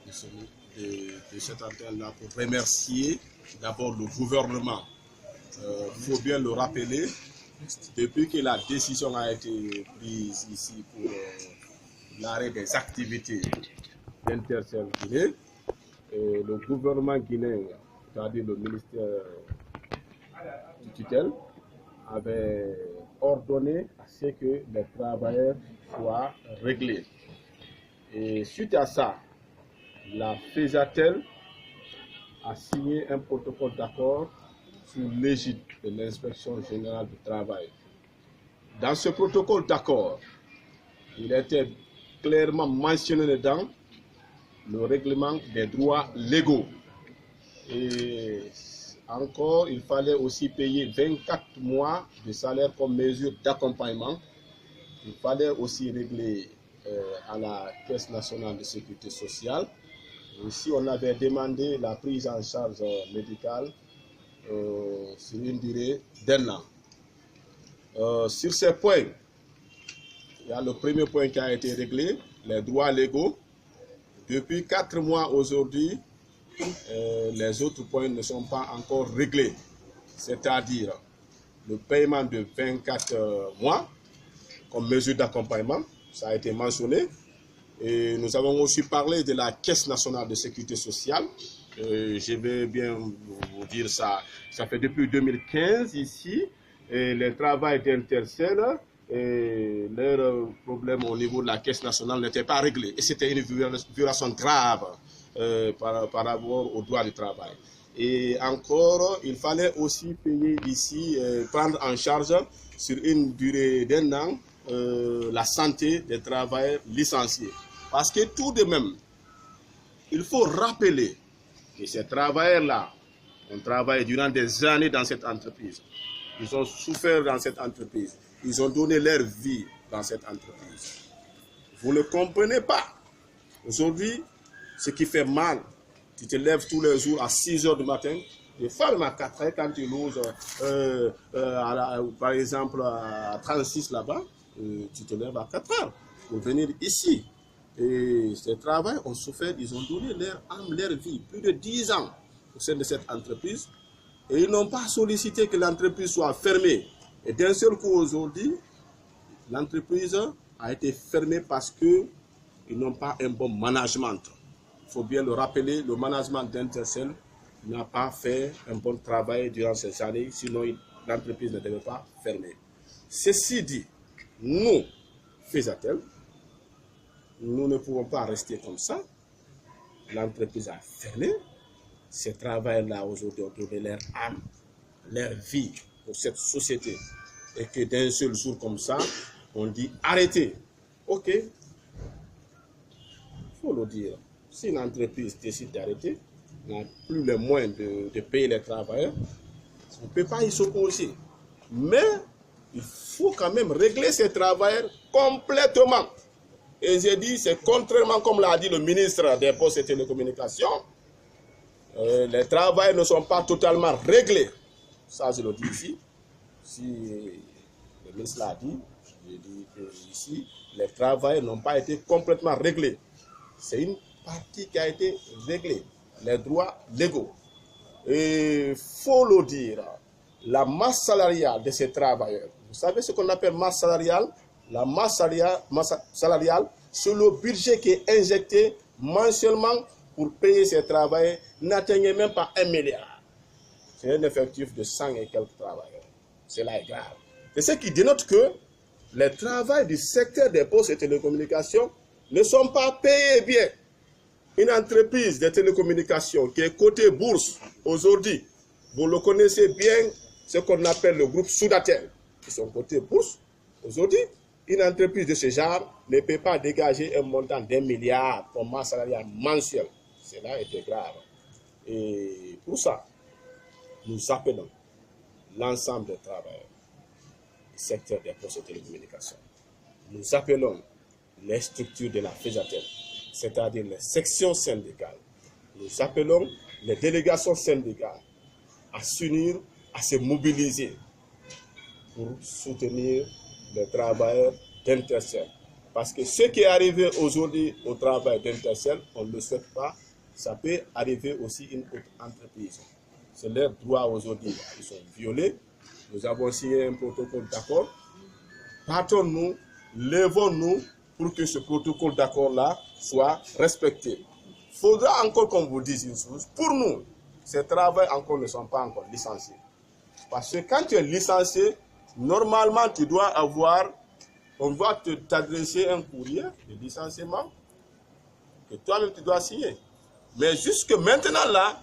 de cette antenne-là pour remercier d'abord le gouvernement. Il faut bien le rappeler, depuis que la décision a été prise ici pour l'arrêt des activités d'Intercell Guinée, le gouvernement guinéen, c'est-à-dire le ministère du tutelle, avait ordonné à ce que les travailleurs soient réglés. Et suite à ça, la FESATEL a signé un protocole d'accord sous l'égide de l'Inspection générale du travail. Dans ce protocole d'accord, il était clairement mentionné dedans le règlement des droits légaux. Et encore, il fallait aussi payer 24 mois de salaire comme mesure d'accompagnement. Il fallait aussi régler à la Caisse nationale de sécurité sociale. Ici, on avait demandé la prise en charge médicale sur une durée d'1 an. Sur ces points, il y a le premier point qui a été réglé, les droits légaux. Depuis 4 mois aujourd'hui, les autres points ne sont pas encore réglés, c'est-à-dire le paiement de 24 mois comme mesure d'accompagnement, ça a été mentionné. Et nous avons aussi parlé de la Caisse nationale de sécurité sociale. Je vais bien vous dire ça. Ça fait depuis 2015 ici, et les travaux d'Intercell, leurs problèmes au niveau de la Caisse nationale n'étaient pas réglés. Et c'était une violation grave par rapport aux droits du travail. Et encore, il fallait aussi payer ici, prendre en charge sur une durée d'1 an, la santé des travailleurs licenciés. Parce que tout de même, il faut rappeler que ces travailleurs-là ont travaillé durant des années dans cette entreprise. Ils ont souffert dans cette entreprise. Ils ont donné leur vie dans cette entreprise. Vous ne comprenez pas. Aujourd'hui, ce qui fait mal, tu te lèves tous les jours à 6 heures du matin, des fois même à 4 heures quand tu loses, par exemple à 36 là-bas, tu te lèves à 4 heures pour venir ici. Et ces travailleurs ont souffert, ils ont donné leur âme, leur vie, plus de 10 ans au sein de cette entreprise. Et ils n'ont pas sollicité que l'entreprise soit fermée. Et d'un seul coup aujourd'hui, l'entreprise a été fermée parce qu'ils n'ont pas un bon management. Il faut bien le rappeler, le management d'Intercell n'a pas fait un bon travail durant ces années, sinon l'entreprise ne devait pas fermer. Ceci dit, nous, FESATEL, nous ne pouvons pas rester comme ça. L'entreprise a fermé. Ces travailleurs-là aujourd'hui ont donné leur âme, leur vie pour cette société. Et que d'un seul jour comme ça, on dit arrêtez. Ok, il faut le dire. Si une entreprise décide d'arrêter, n'a plus les moyens de payer les travailleurs, on ne peut pas y s'opposer. Mais il faut quand même régler ces travailleurs complètement. Et j'ai dit, c'est contrairement, comme l'a dit le ministre des Postes et Télécommunications, les travailleurs ne sont pas totalement réglés. Ça, je le dis ici. Si le ministre l'a dit, je dis ici, les travailleurs n'ont pas été complètement réglés. C'est une partie qui a été réglée, les droits légaux. Et il faut le dire, la masse salariale de ces travailleurs, vous savez ce qu'on appelle masse salariale? La masse salariale, c'est le budget qui est injecté mensuellement pour payer ces travailleurs, n'atteignait même pas 1 milliard. C'est un effectif de 100 et quelques travailleurs. Cela est grave. C'est ce qui dénote que les travailleurs du secteur des postes et télécommunications ne sont pas payés bien. Une entreprise de télécommunications qui est cotée bourse aujourd'hui, vous le connaissez bien, ce qu'on appelle le groupe Soudatel, qui sont cotés bourse aujourd'hui. Une entreprise de ce genre ne peut pas dégager un montant d'1 milliard comme masse salariale mensuelle. Cela était grave. Et pour ça, nous appelons l'ensemble des travailleurs du secteur des postes et télécommunications. Nous appelons les structures de la FESATEL, c'est-à-dire les sections syndicales. Nous appelons les délégations syndicales à s'unir, à se mobiliser pour soutenir les travailleurs d'Intercell. Parce que ce qui est arrivé aujourd'hui au travail d'Intercell, on ne le souhaite pas, ça peut arriver aussi une autre entreprise. C'est leurs droits aujourd'hui qui sont violés. Nous avons signé un protocole d'accord. Partons-nous, levons-nous pour que ce protocole d'accord-là soit respecté. Il faudra encore qu'on vous dise une chose. Pour nous, ces travailleurs encore ne sont pas encore licenciés. Parce que quand tu es licencié, normalement tu dois avoir, on va t'adresser un courrier de licenciement que toi-même tu dois signer. Mais jusque maintenant là,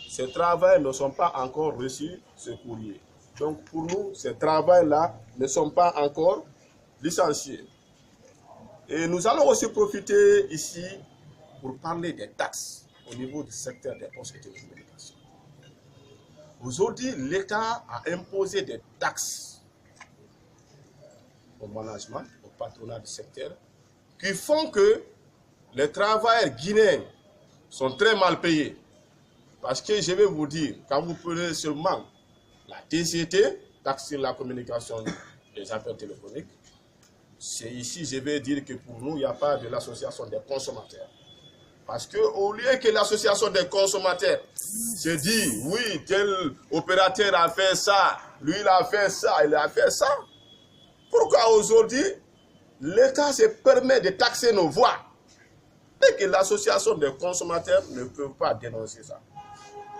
ces travailleurs ne sont pas encore reçus ce courrier. Donc pour nous, ces travailleurs-là ne sont pas encore licenciés. Et nous allons aussi profiter ici pour parler des taxes au niveau du secteur des postes et télécommunications. Aujourd'hui, l'État a imposé des taxes au management, au patronat du secteur, qui font que les travailleurs guinéens sont très mal payés. Parce que je vais vous dire, quand vous prenez seulement la TCT, taxe sur la communication des appels téléphoniques, c'est ici, je vais dire que pour nous, il n'y a pas de l'association des consommateurs. Parce qu'au lieu que l'association des consommateurs se dit, oui, tel opérateur a fait ça, lui il a fait ça, il a fait ça. Pourquoi aujourd'hui, l'État se permet de taxer nos voix et que l'association des consommateurs ne peut pas dénoncer ça?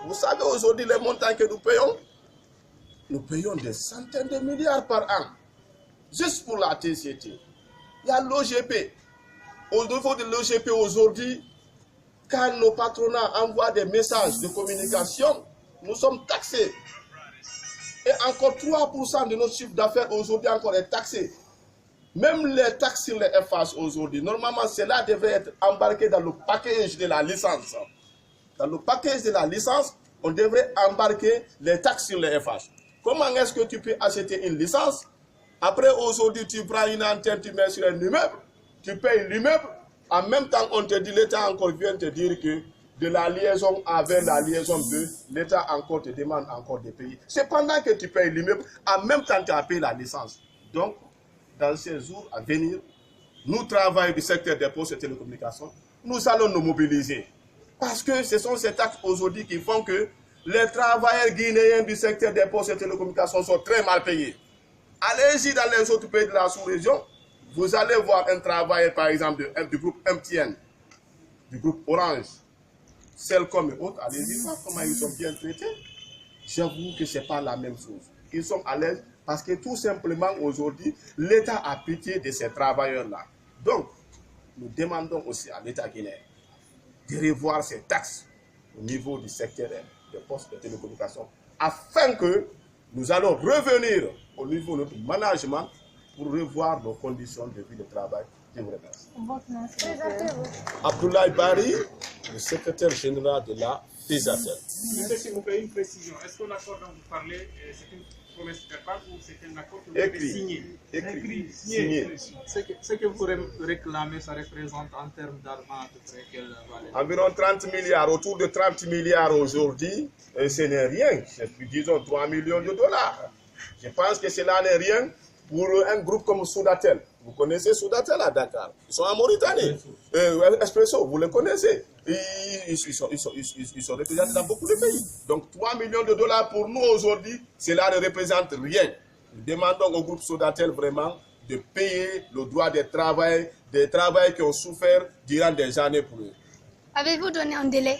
Vous savez aujourd'hui les montants que nous payons des centaines de milliards par an. Juste pour la TCT. Il y a l'OGP. Au niveau de l'OGP aujourd'hui, quand nos patronats envoient des messages de communication, nous sommes taxés. Et encore 3% de notre chiffre d'affaires aujourd'hui encore est taxé. Même les taxes sur les FH aujourd'hui, normalement cela devrait être embarqué dans le package de la licence. Dans le package de la licence, on devrait embarquer les taxes sur les FH. Comment est-ce que tu peux acheter une licence? Après, aujourd'hui, tu prends une antenne, tu mets sur un immeuble, tu payes l'immeuble. En même temps, on te dit, l'État encore vient te dire que de la liaison A vers la liaison B, l'État encore te demande encore de payer. C'est pendant que tu payes l'immeuble, en même temps, tu as payé la licence. Donc, dans ces jours à venir, nous travaillons du secteur des postes et télécommunications, nous allons nous mobiliser. Parce que ce sont ces taxes aujourd'hui qui font que les travailleurs guinéens du secteur des postes et télécommunications sont très mal payés. Allez-y dans les autres pays de la sous-région, vous allez voir un travailleur, par exemple, du groupe MTN, du groupe Orange, Celcom et autres, allez-y voir comment ils sont bien traités. J'avoue que ce n'est pas la même chose. Ils sont à l'aise parce que tout simplement aujourd'hui, l'État a pitié de ces travailleurs-là. Donc, nous demandons aussi à l'État guinéen de revoir ces taxes au niveau du secteur des postes de télécommunications afin que nous allons revenir au niveau de notre management pour revoir nos conditions de vie de travail. Je vous remercie. Abdoulaye Bari, le secrétaire général de la FESATEL. Monsieur, s'il vous plaît, une précision. Est-ce que l'accord dont vous parlez, c'est une promesse verbale ou c'est un accord que vous avez signé? Écrit, signé. Ce que vous réclamez, ça représente en termes d'argent à peu près quelle valeur? Environ 30 milliards, autour de 30 milliards aujourd'hui, et ce n'est rien. C'est, disons, 3 millions de dollars. Je pense que cela n'est rien pour un groupe comme Soudatel. Vous connaissez Soudatel à Dakar. Ils sont en Mauritanie. Expresso, vous les connaissez. Ils sont représentés dans beaucoup de pays. Donc 3 millions de dollars pour nous aujourd'hui, cela ne représente rien. Nous demandons au groupe Soudatel vraiment de payer le droit des travailleurs qui ont souffert durant des années pour eux. Avez-vous donné un délai?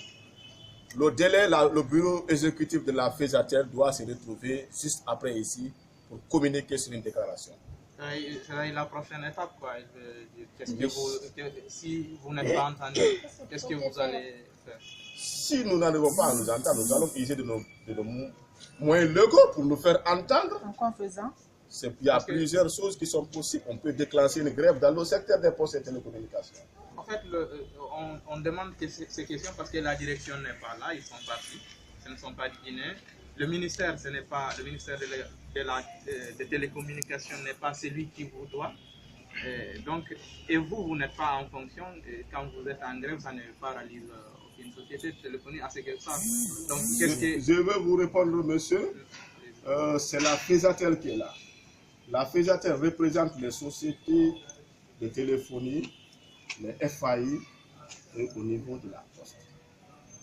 Le délai, le bureau exécutif de la FESATEL doit se retrouver juste après ici pour communiquer sur une déclaration. C'est la prochaine étape, quoi. Si vous n'êtes pas entendu, qu'est-ce que vous allez faire? Si nous n'arrivons pas à nous entendre, nous allons user de nos moyens légaux pour nous faire entendre. En quoi faisant? Il y a plusieurs choses qui sont possibles. On peut déclencher une grève dans le secteur des postes et télécommunications. En fait, on demande ces questions parce que la direction n'est pas là, ils sont partis, ce ne sont pas des Guinéens. Le ministère, ce n'est pas le ministère des télécommunications n'est pas celui qui vous doit. Et vous n'êtes pas en fonction. Et quand vous êtes en grève, ça ne paralyse aucune société téléphonique à ce que ça. Donc, je vais vous répondre, monsieur. C'est la FESATEL qui est là. La FESATEL représente les sociétés de téléphonie, les FAI et au niveau de la poste.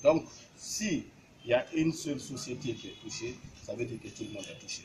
Donc, s'il y a une seule société qui est touchée, ça veut dire que tout le monde est touché.